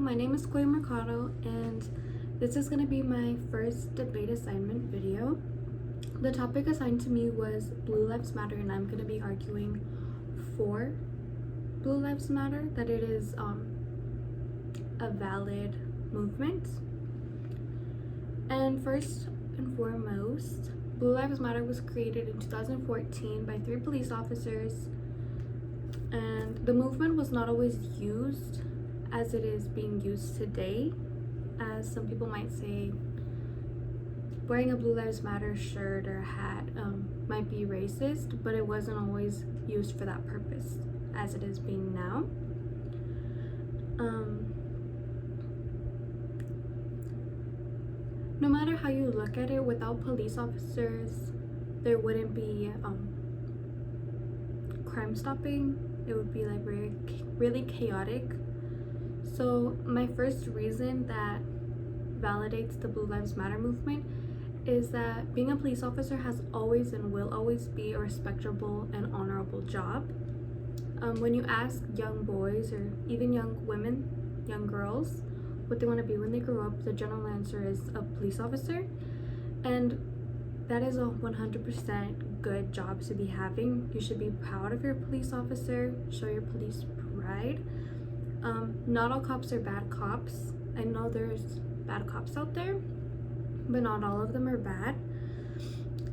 my name is Chloe Mercado, and this is going to be my first debate assignment video. The topic assigned to me was Blue Lives Matter, and I'm going to be arguing for Blue Lives Matter, that it is a valid movement. And first and foremost, Blue Lives Matter was created in 2014 by 3 police officers, and the movement was not always used as it is being used today. As some people might say, wearing a Blue Lives Matter shirt or hat might be racist, but it wasn't always used for that purpose as it is being now. No matter how you look at it, without police officers, there wouldn't be crime stopping. It would be like really chaotic. So my first reason that validates the Blue Lives Matter movement is that being a police officer has always and will always be a respectable and honorable job. When you ask young boys or even young women, young girls, what they want to be when they grow up, the general answer is a police officer. And that is a 100% good job to be having. You should be proud of your police officer, show your police pride. Not all cops are bad cops. I know there's bad cops out there, but not all of them are bad.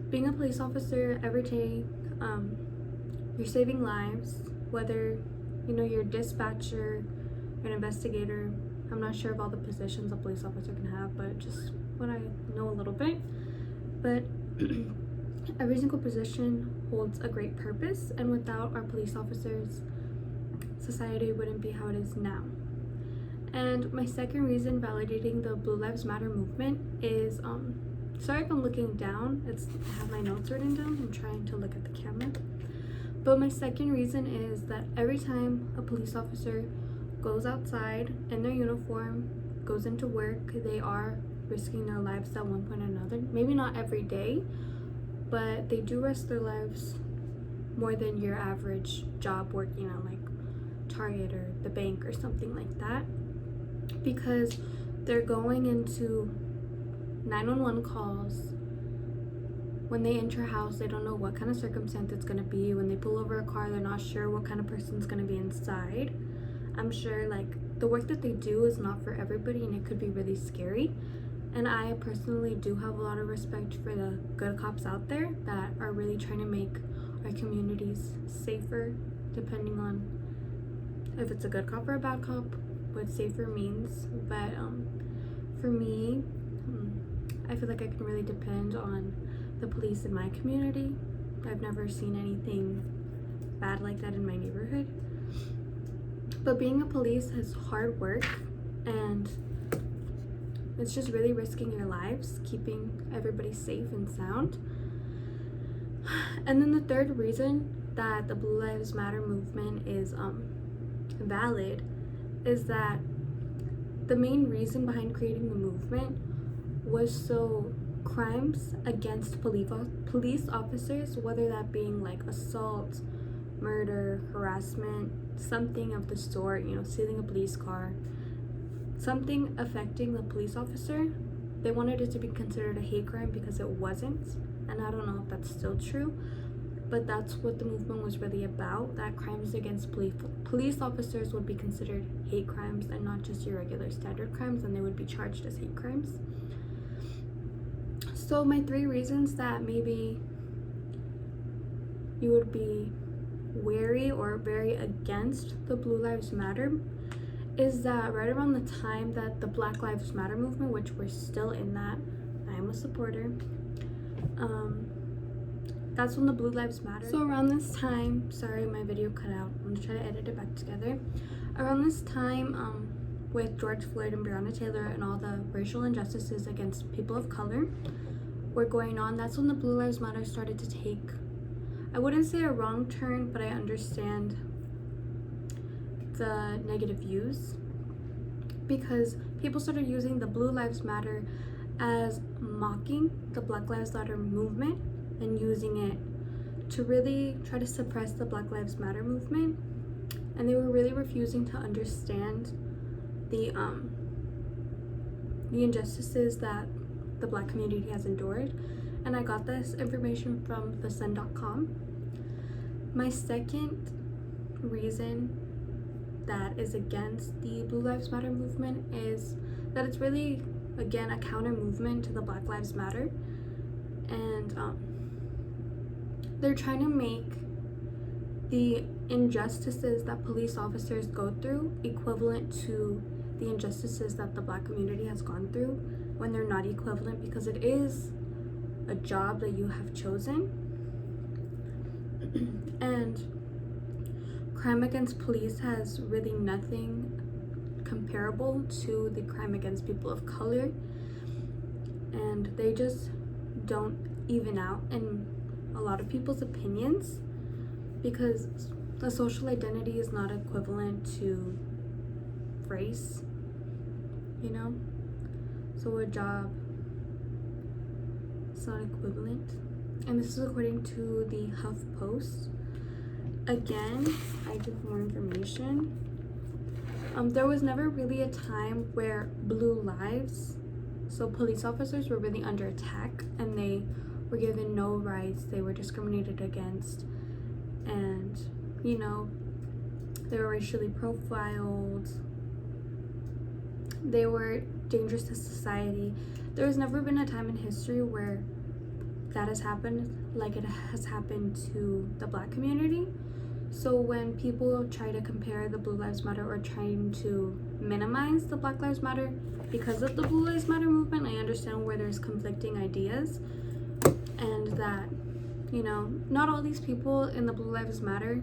Being a police officer every day, you're saving lives, whether you're a dispatcher, an investigator. I'm not sure of all the positions a police officer can have, but just what I know a little bit. But every single position holds a great purpose, and without our police officers, society wouldn't be how it is now. And my second reason validating the Blue Lives Matter movement is, sorry if I'm looking down, I have my notes written down, I'm trying to look at the camera. But my second reason is that every time a police officer goes outside in their uniform, goes into work, they are risking their lives at one point or another. Maybe not every day, but they do risk their lives more than your average job working at like Target or the bank or something like that, because they're going into 911 calls. When they enter a house, they don't know what kind of circumstance it's going to be. When they pull over a car, they're not sure what kind of person's going to be inside. I'm sure like the work that they do is not for everybody, and it could be really scary. And I personally do have a lot of respect for the good cops out there that are really trying to make our communities safer, depending on if it's a good cop or a bad cop, what safer means. But for me, I feel like I can really depend on the police in my community. I've never seen anything bad like that in my neighborhood. But being a police is hard work, and it's just really risking your lives, keeping everybody safe and sound. And then the third reason that the Blue Lives Matter movement is valid is that the main reason behind creating the movement was so crimes against police officers, whether that being like assault, murder, harassment, something of the sort, stealing a police car, something affecting the police officer, they wanted it to be considered a hate crime because it wasn't. And I don't know if that's still true, but that's what the movement was really about, that crimes against police officers would be considered hate crimes and not just your regular standard crimes, and they would be charged as hate crimes. So my 3 reasons that maybe you would be wary or very against the Blue Lives Matter is that right around the time that the Black Lives Matter movement, which we're still in that, I am a supporter, that's when the Blue Lives Matter. So around this time, sorry my video cut out, I'm gonna try to edit it back together. Around this time, with George Floyd and Breonna Taylor and all the racial injustices against people of color were going on, that's when the Blue Lives Matter started to take, I wouldn't say a wrong turn, but I understand the negative views, because people started using the Blue Lives Matter as mocking the Black Lives Matter movement and using it to really try to suppress the Black Lives Matter movement. And they were really refusing to understand the injustices that the Black community has endured, and I got this information from thesun.com. My second reason that is against the Blue Lives Matter movement is that it's really, again, a counter movement to the Black Lives Matter, and they're trying to make the injustices that police officers go through equivalent to the injustices that the Black community has gone through, when they're not equivalent, because it is a job that you have chosen. And crime against police has really nothing comparable to the crime against people of color, and they just don't even out in a lot of people's opinions, because the social identity is not equivalent to race, you know? So a job, it's not equivalent. And this is according to the HuffPost. Again, I give more information. There was never really a time where blue lives, so police officers, were really under attack and they were given no rights, they were discriminated against, and, you know, they were racially profiled, they were dangerous to society. There has never been a time in history where that has happened like it has happened to the Black community. So when people try to compare the Blue Lives Matter or trying to minimize the Black Lives Matter because of the Blue Lives Matter movement, I understand where there's conflicting ideas, and that, you know, not all these people in the Blue Lives Matter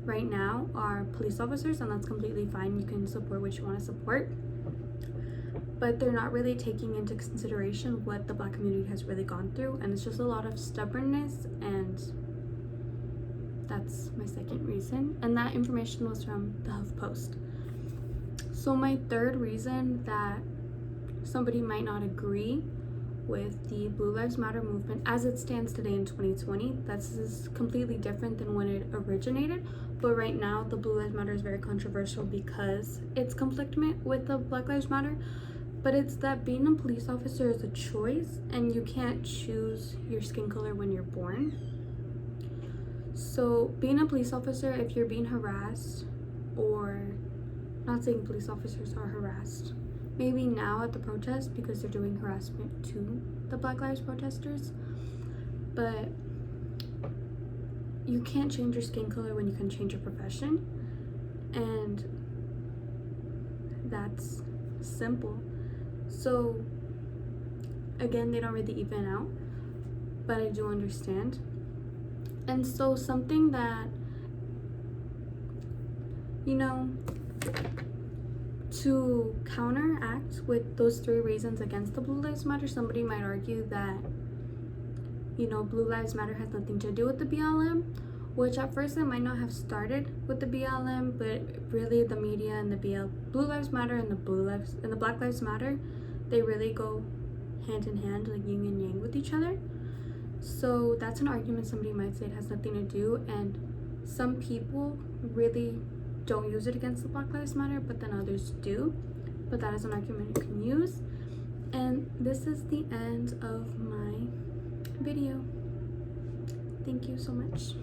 right now are police officers, and that's completely fine. You can support what you want to support, but they're not really taking into consideration what the Black community has really gone through, and it's just a lot of stubbornness, and that's my second reason, and that information was from the HuffPost. So my third reason that somebody might not agree with the Blue Lives Matter movement as it stands today in 2020, that's completely different than when it originated, but right now the Blue Lives Matter is very controversial because it's conflicting with the Black Lives Matter, but it's that being a police officer is a choice, and you can't choose your skin color when you're born. So being a police officer, if you're being harassed, or not saying police officers are harassed, maybe now at the protest because they're doing harassment to the Black Lives protesters, but you can't change your skin color when you can change your profession, and that's simple. So again, they don't really even out, but I do understand. And so something that, you know, to counteract with those three reasons against the Blue Lives Matter, somebody might argue that, you know, Blue Lives Matter has nothing to do with the BLM, which at first it might not have started with the BLM, but really the media and the Blue Lives Matter and the Black Lives Matter, they really go hand in hand, like yin and yang with each other. So that's an argument somebody might say it has nothing to do, and some people really don't use it against the Black Lives Matter, but then others do. But that is an argument you can use. And this is the end of my video. Thank you so much.